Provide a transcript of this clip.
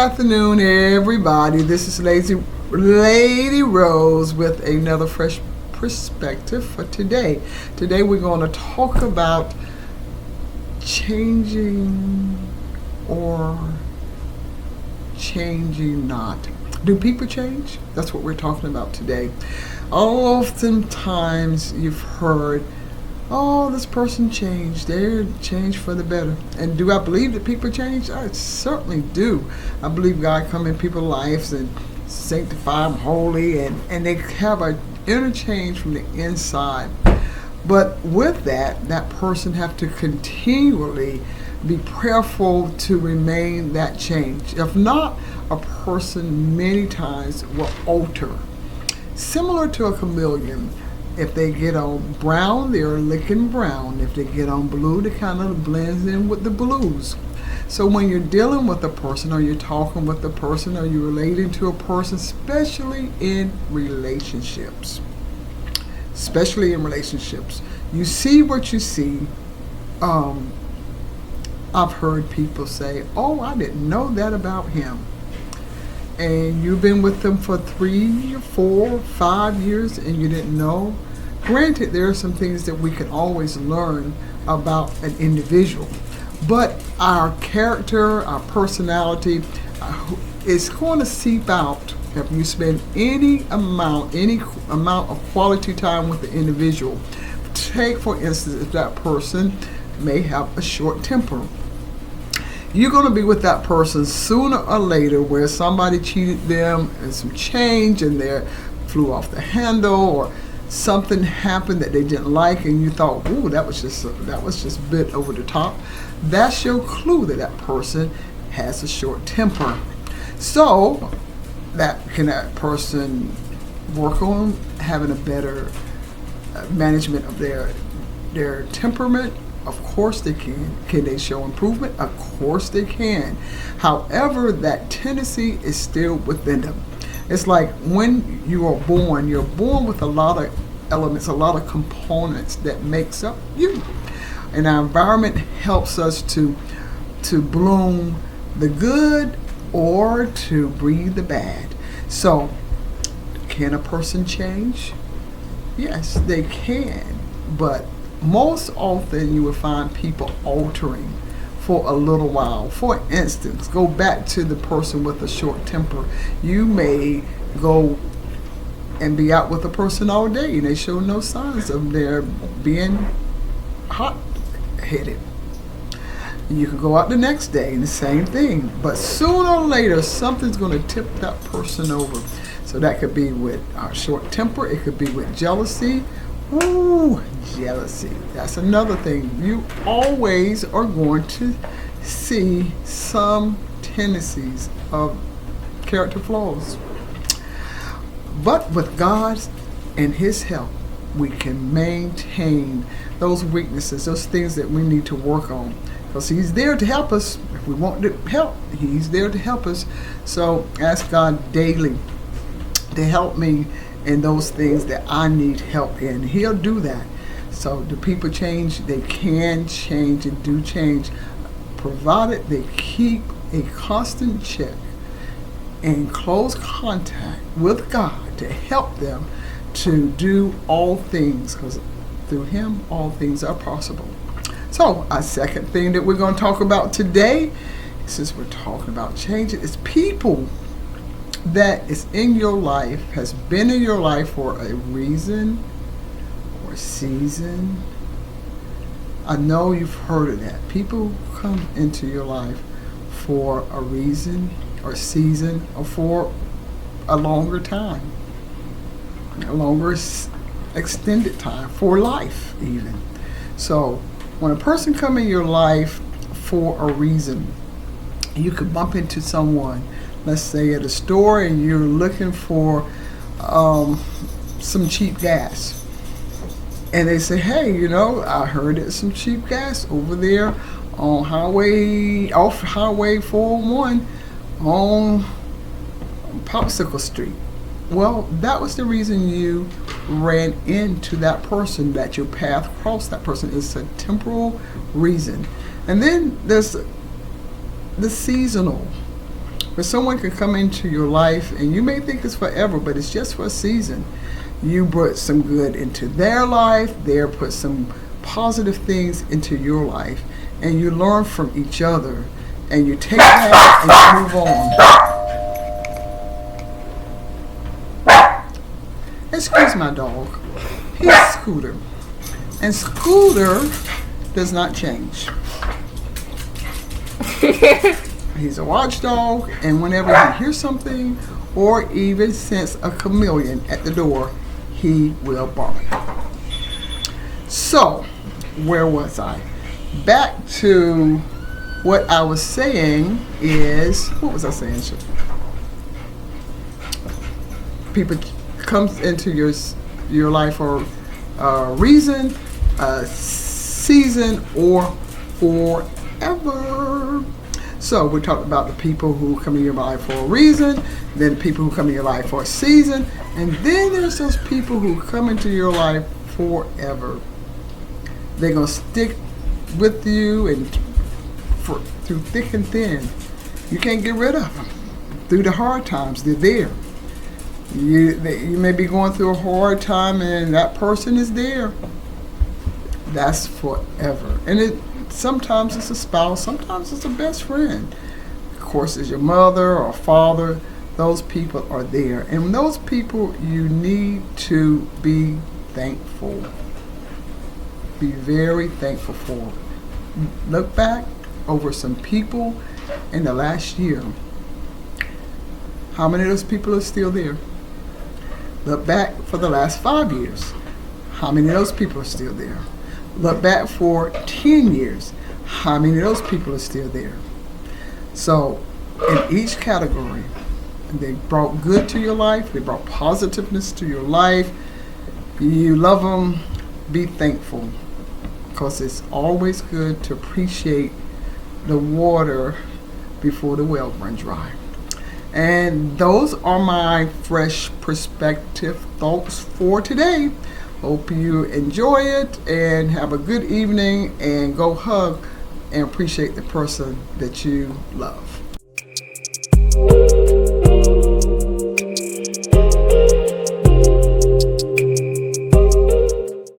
afternoon, everybody. This is Lady Rose with another fresh perspective for today. Today we're going to talk about changing or changing not. Do people change? That's what we're talking about today. Oftentimes you've heard, oh, this person changed. They're changed for the better. And do I believe that people change? I certainly do. I believe God come in people's lives and sanctify them holy, and they have an interchange from the inside. But with that person have to continually be prayerful to remain that change. If not, a person many times will alter. Similar to a chameleon. If they get on brown, they're licking brown. If they get on blue, they kind of blends in with the blues. So when you're dealing with a person, or you're talking with a person, or you're relating to a person, especially in relationships, you see what you see. I've heard people say, oh, I didn't know that about him. And you've been with them for 3, 4, 5 years and you didn't know. Granted, there are some things that we can always learn about an individual, but our character, our personality is going to seep out if you spend any amount of quality time with the individual. Take, for instance, if that person may have a short temper. You're going to be with that person sooner or later where somebody cheated them and some change and they flew off the handle, or something happened that they didn't like and you thought, ooh, that was just a bit over the top. That's your clue that that person has a short temper. So that person work on having a better management of their temperament? Of course they can. Can they show improvement? Of course they can. However, that tendency is still within them. It's like when you are born, you're born with a lot of elements, a lot of components that makes up you. And our environment helps us to bloom the good or to breathe the bad. So, can a person change? Yes, they can. But most often you will find people altering for a little while. For instance, go back to the person with a short temper. You may go and be out with a person all day and they show no signs of their being hot-headed. You can go out the next day and the same thing. But sooner or later, something's going to tip that person over. So that could be with short temper. It could be with jealousy. Ooh, jealousy. That's another thing. You always are going to see some tendencies of character flaws. But with God and His help, we can maintain those weaknesses, those things that we need to work on. Because He's there to help us. If we want help, He's there to help us. So ask God daily to help me in those things that I need help in. He'll do that. So do people change? They can change and do change, provided they keep a constant check and close contact with God to help them to do all things, because through Him all things are possible. So our second thing that we're going to talk about today, since we're talking about changing, is people that is in your life, has been in your life for a reason or season. I know you've heard of that. People come into your life for a reason or season or for a longer time, a longer extended time, for life even. So when a person come in your life for a reason, you could bump into someone, let's say at a store, and you're looking for some cheap gas. And they say, hey, I heard there's some cheap gas over there on off Highway 401 on Popsicle Street. Well, that was the reason you ran into that person, that your path crossed that person. It's a temporal reason. And then there's the seasonal But someone can come into your life, and you may think it's forever, but it's just for a season. You brought some good into their life. They put some positive things into your life, and you learn from each other, and you take that and you move on. Excuse my dog. He's Scooter. And Scooter does not change. He's a watchdog, and whenever he hears something or even sense a chameleon at the door, he will bark. So, where was I? Back to what I was saying is, what was I saying? People comes into your life for a reason, a season, or forever. So we talked about the people who come in your life for a reason, then people who come in your life for a season, and then there's those people who come into your life forever. They're going to stick with you and through thick and thin. You can't get rid of them. Through the hard times, they're there. You may be going through a hard time, and that person is there. That's forever. And sometimes it's a spouse, sometimes it's a best friend. Of course, it's your mother or father. Those people are there. And those people, you need to be thankful. Be very thankful for. Look back over some people in the last year. How many of those people are still there? Look back for the last 5 years. How many of those people are still there? Look back for 10 years. How many of those people are still there? So, in each category, they brought good to your life. They brought positiveness to your life. You love them. Be thankful, because it's always good to appreciate the water before the well runs dry. And those are my fresh perspective thoughts for today. Hope you enjoy it and have a good evening, and go hug and appreciate the person that you love.